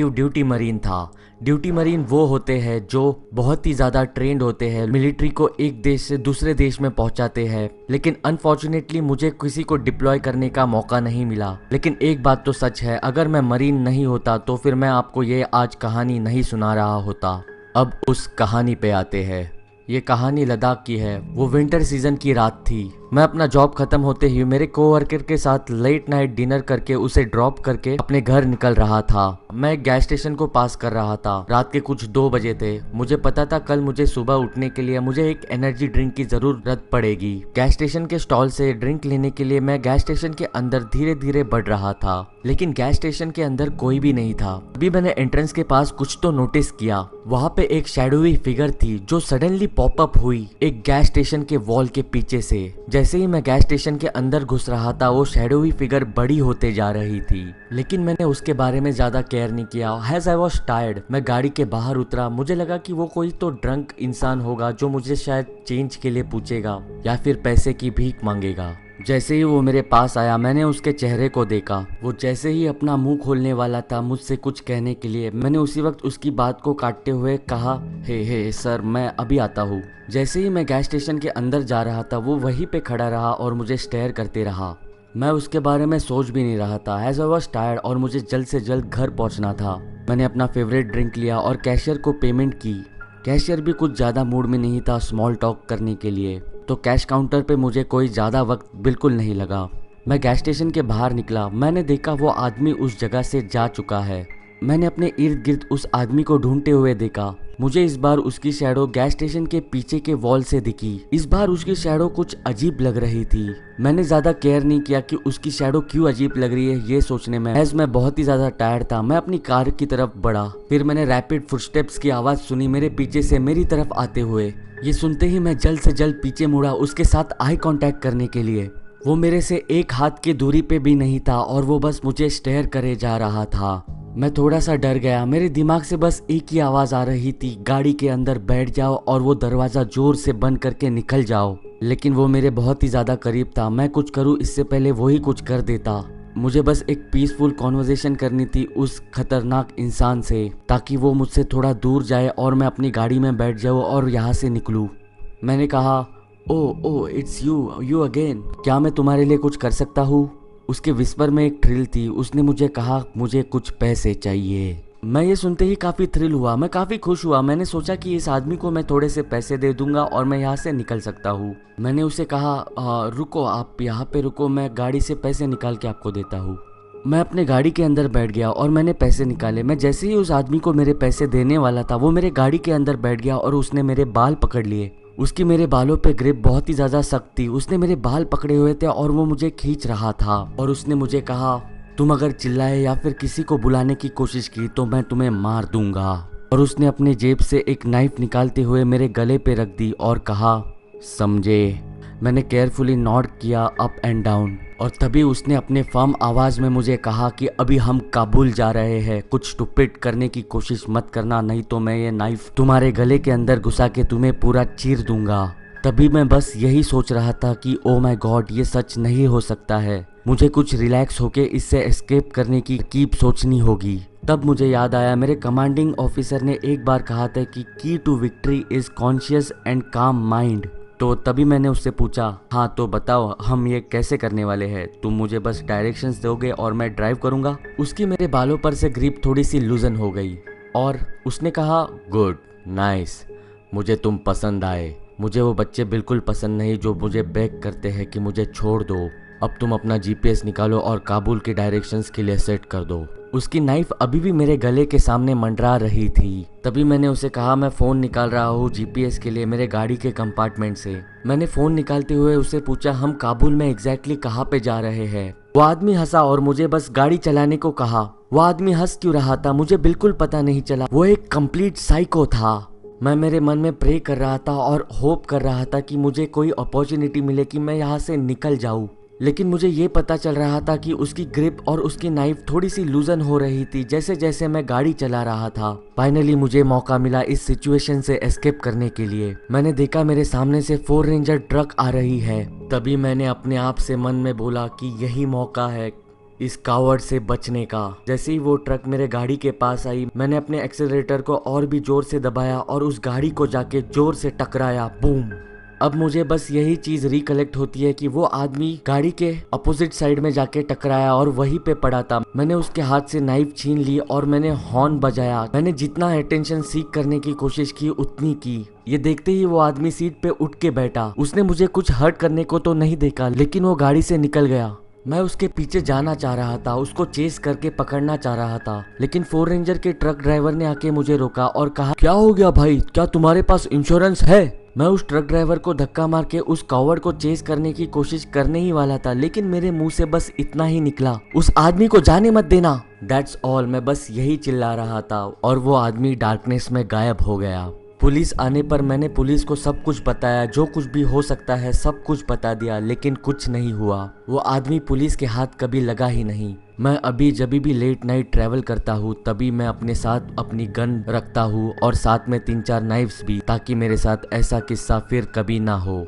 Duty marine था। Duty marine वो होते हैं जो बहुत ही ज़्यादा ट्रेंड होते हैं, मिलिट्री को एक देश से दूसरे देश में पहुंचाते हैं। लेकिन अनफॉर्चुनेटली मुझे किसी को डिप्लॉय करने का मौका नहीं मिला। लेकिन एक बात तो सच है, अगर मैं मरीन नहीं होता तो फिर मैं आपको ये आज कहानी नहीं सुना रहा होता। अब उस कहानी पे आते हैं। ये कहानी लद्दाख की है। वो विंटर सीजन की रात थी। मैं अपना जॉब खत्म होते ही मेरे कोवर्कर के साथ लेट नाइट डिनर करके उसे ड्रॉप करके अपने घर निकल रहा था। मैं एक गैस स्टेशन को पास कर रहा था। रात के कुछ 2 बजे थे। मुझे पता था कल मुझे सुबह उठने के लिए मुझे एक एनर्जी ड्रिंक की जरूरत पड़ेगी। गैस स्टेशन के स्टॉल से ड्रिंक लेने के लिए मैं गैस स्टेशन के अंदर धीरे धीरे बढ़ रहा था, लेकिन गैस स्टेशन के अंदर कोई भी नहीं था। अभी मैंने एंट्रेंस के पास कुछ तो नोटिस किया। वहाँ पे एक शैडोवी फिगर थी जो सडनली पॉपअप हुई एक गैस स्टेशन के वॉल के पीछे से। जैसे ही मैं गैस स्टेशन के अंदर घुस रहा था वो शैडोवी फिगर बड़ी होते जा रही थी, लेकिन मैंने उसके बारे में ज्यादा केयर नहीं किया। एज आई वॉज टायर्ड मैं गाड़ी के बाहर उतरा। मुझे लगा कि वो कोई तो ड्रंक इंसान होगा जो मुझे शायद चेंज के लिए पूछेगा या फिर पैसे की भीख मांगेगा। जैसे ही वो मेरे पास आया मैंने उसके चेहरे को देखा। वो जैसे ही अपना मुंह खोलने वाला था मुझसे कुछ कहने के लिए, मैंने उसी वक्त उसकी बात को काटते हुए कहा, हे सर मैं अभी आता हूँ। जैसे ही मैं गैस स्टेशन के अंदर जा रहा था वो वहीं पे खड़ा रहा और मुझे स्टेयर करते रहा। मैं उसके बारे में सोच भी नहीं रहा था। एज आई वॉज टायर्ड और मुझे जल्द से जल्द घर पहुंचना था। मैंने अपना फेवरेट ड्रिंक लिया और कैशियर को पेमेंट की। कैशियर भी कुछ ज़्यादा मूड में नहीं था स्मॉल टॉक करने के लिए, तो कैश काउंटर पे मुझे कोई ज़्यादा वक्त बिल्कुल नहीं लगा। मैं गैस स्टेशन के बाहर निकला। मैंने देखा वो आदमी उस जगह से जा चुका है। मैंने अपने इर्द गिर्द उस आदमी को ढूंढते हुए देखा। मुझे इस बार उसकी शैडो गैस स्टेशन के पीछे के वॉल से दिखी। इस बार उसकी शैडो कुछ अजीब लग रही थी। मैंने ज्यादा केयर नहीं किया कि उसकी शैडो क्यों अजीब लग रही है ये सोचने में। एज मैं बहुत ही ज्यादा टायर्ड था, मैं अपनी कार की तरफ बढ़ा। फिर मैंने रैपिड फुटस्टेप्स की आवाज सुनी मेरे पीछे से मेरी तरफ आते हुए। ये सुनते ही मैं जल्द से जल्द पीछे मुड़ा उसके साथ आई कांटेक्ट करने के लिए। वो मेरे से एक हाथ की दूरी पे भी नहीं था और वो बस मुझे स्टेयर करे जा रहा था। मैं थोड़ा सा डर गया। मेरे दिमाग से बस एक ही आवाज आ रही थी, गाड़ी के अंदर बैठ जाओ और वो दरवाजा जोर से बंद करके निकल जाओ। लेकिन वो मेरे बहुत ही ज्यादा करीब था। मैं कुछ करूँ इससे पहले वो ही कुछ कर देता। मुझे बस एक पीसफुल कॉन्वर्सेशन करनी थी उस खतरनाक इंसान से, ताकि वो मुझसे थोड़ा दूर जाए और मैं अपनी गाड़ी में बैठ जाऊँ और यहाँ से निकलूँ। मैंने कहा, ओ इट्स यू अगेन, क्या मैं तुम्हारे लिए कुछ कर सकता हूँ? उसके विस्पर में एक थ्रिल थी। उसने मुझे कहा मुझे कुछ पैसे चाहिए। मैं ये सुनते ही काफ़ी थ्रिल हुआ, मैं काफ़ी खुश हुआ। मैंने सोचा कि इस आदमी को मैं थोड़े से पैसे दे दूंगा और मैं यहाँ से निकल सकता हूँ। मैंने उसे कहा, रुको आप यहाँ पे रुको, मैं गाड़ी से पैसे निकाल के आपको देता हूँ। मैं अपने गाड़ी के अंदर बैठ गया और मैंने पैसे निकाले। मैं जैसे ही उस आदमी को मेरे पैसे देने वाला था वो मेरे गाड़ी के अंदर बैठ गया और उसने मेरे बाल पकड़ लिए। उसकी मेरे बालों पे ग्रिप बहुत ही ज्यादा सख्त थी। उसने मेरे बाल पकड़े हुए थे और वो मुझे खींच रहा था और उसने मुझे कहा, तुम अगर चिल्लाए या फिर किसी को बुलाने की कोशिश की तो मैं तुम्हें मार दूंगा। और उसने अपने जेब से एक नाइफ निकालते हुए मेरे गले पे रख दी और कहा, समझे? मैंने केयरफुली नॉड किया अप एंड डाउन और तभी उसने अपने फर्म आवाज में मुझे कहा कि अभी हम काबुल जा रहे हैं, कुछ स्टूपिड करने की कोशिश मत करना, नहीं तो मैं ये नाइफ तुम्हारे गले के अंदर घुसा के तुम्हें पूरा चीर दूंगा। तभी मैं बस यही सोच रहा था कि ओ माय गॉड, ये सच नहीं हो सकता है। मुझे कुछ रिलैक्स होके इससे एस्केप करने की कीप सोचनी होगी। तब मुझे याद आया मेरे कमांडिंग ऑफिसर ने एक बार कहा था कि key to victory is conscious and calm mind. तो तभी मैंने उससे पूछा, हाँ तो बताओ हम ये कैसे करने वाले हैं? तुम मुझे बस डायरेक्शंस दोगे और मैं ड्राइव करूंगा? उसकी मेरे बालों पर से ग्रिप थोड़ी सी लूजन हो गई और उसने कहा, गुड नाइस, मुझे तुम पसंद आए। मुझे वो बच्चे बिल्कुल पसंद नहीं जो मुझे बेग करते हैं कि मुझे छोड़ दो। अब तुम अपना जीपीएस निकालो और काबुल की डायरेक्शंस के लिए सेट कर दो। उसकी नाइफ अभी भी मेरे गले के सामने मंडरा रही थी। तभी मैंने उसे कहा, मैं फोन निकाल रहा हूँ जीपीएस के लिए मेरे गाड़ी के कंपार्टमेंट से। मैंने फोन निकालते हुए उससे पूछा, हम काबुल में एग्जैक्टली कहाँ पे जा रहे हैं? वो आदमी हंसा और मुझे बस गाड़ी चलाने को कहा। वो आदमी हंस क्यों रहा था मुझे बिल्कुल पता नहीं चला। वो एक कंप्लीट साइको था। मैं मेरे मन में प्रे कर रहा था और होप कर रहा था कि मुझे कोई अपॉर्चुनिटी मिले कि मैं यहाँ से निकल जाऊँ। लेकिन मुझे ये पता चल रहा था कि उसकी ग्रिप और उसकी नाइफ थोड़ी सी लूजन हो रही थी जैसे जैसे मैं गाड़ी चला रहा था। फाइनली मुझे मौका मिला इस सिचुएशन से एस्केप करने के लिए। मैंने देखा मेरे सामने से 4 रेंजर ट्रक आ रही है। तभी मैंने अपने आप से मन में बोला कि यही मौका है, इस कावड़ से बचने का। जैसे ही वो ट्रक मेरे गाड़ी के पास आई, मैंने अपने एक्सेलरेटर को और भी जोर से दबाया और उस गाड़ी को जाके जोर से टकराया, बूम। अब मुझे बस यही चीज रिकलेक्ट होती है कि वो आदमी गाड़ी के अपोजिट साइड में जाके टकराया और वहीं पे पड़ा था। मैंने उसके हाथ से नाइफ छीन ली और मैंने हॉर्न बजाया। मैंने जितना अटेंशन सीख करने की कोशिश की उतनी की। ये देखते ही वो आदमी सीट पे उठ के बैठा। उसने मुझे कुछ हर्ट करने को तो नहीं देखा, लेकिन वो गाड़ी से निकल गया। मैं उसके पीछे जाना चाह रहा था, उसको चेस करके पकड़ना चाह रहा था, लेकिन फोर रेंजर के ट्रक ड्राइवर ने आके मुझे रोका और कहा, क्या हो गया भाई, क्या तुम्हारे पास इंश्योरेंस है? मैं उस ट्रक ड्राइवर को धक्का मार के उस कावड़ को चेस करने की कोशिश करने ही वाला था, लेकिन मेरे मुंह से बस इतना ही निकला, उस आदमी को जाने मत देना। That's all. मैं बस यही चिल्ला रहा था और वो आदमी डार्कनेस में गायब हो गया। पुलिस आने पर मैंने पुलिस को सब कुछ बताया, जो कुछ भी हो सकता है सब कुछ बता दिया, लेकिन कुछ नहीं हुआ। वो आदमी पुलिस के हाथ कभी लगा ही नहीं। मैं अभी जब भी लेट नाइट ट्रैवल करता हूँ तभी मैं अपने साथ अपनी गन रखता हूँ और साथ में 3-4 नाइफ्स भी, ताकि मेरे साथ ऐसा किस्सा फिर कभी ना हो।